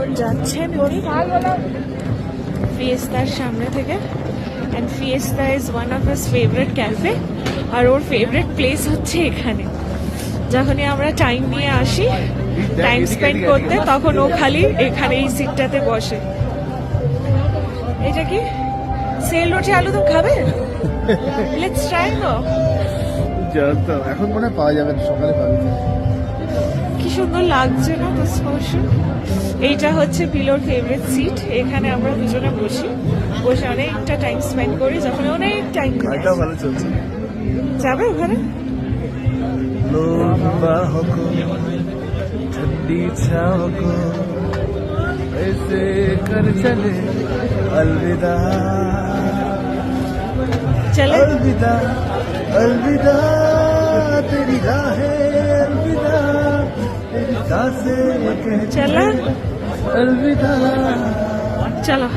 এখন যাচ্ছেন উনি ফিয়েস্তার সামনে থেকে। And Fiesta is one of his favourite cafe, আর ওর ফেভারিট প্লেস হচ্ছে এখানে। যখনই আমরা টাইম নিয়ে আসি টাইম স্পেন্ড করতে, তখন ও খালি এখানে এই সিটটাতে বসে। এটা কি সেল রুটি আলুদম খাবে? লেটস ট্রাই নাও। এখন মনে হয় পাওয়া যাবে না, সকালে পাবে। কি সুন্দর লাগছে না দিস পোর্শন। এইটা হচ্ছে পিলোর ফেভারিট সিট, এখানে আমরা দুজনে বসে অনেকটা টাইম স্পেন্ড করি। যখন অনেক টাইম ভালো চলছে। যাবে ওখানে? ठंडी छाँव को ऐसे कर चले अलविदा, चले अलविदा अलविदा तेरी राहें अलविदा, तेरी सांसें कहती चला अलविदा। चलो।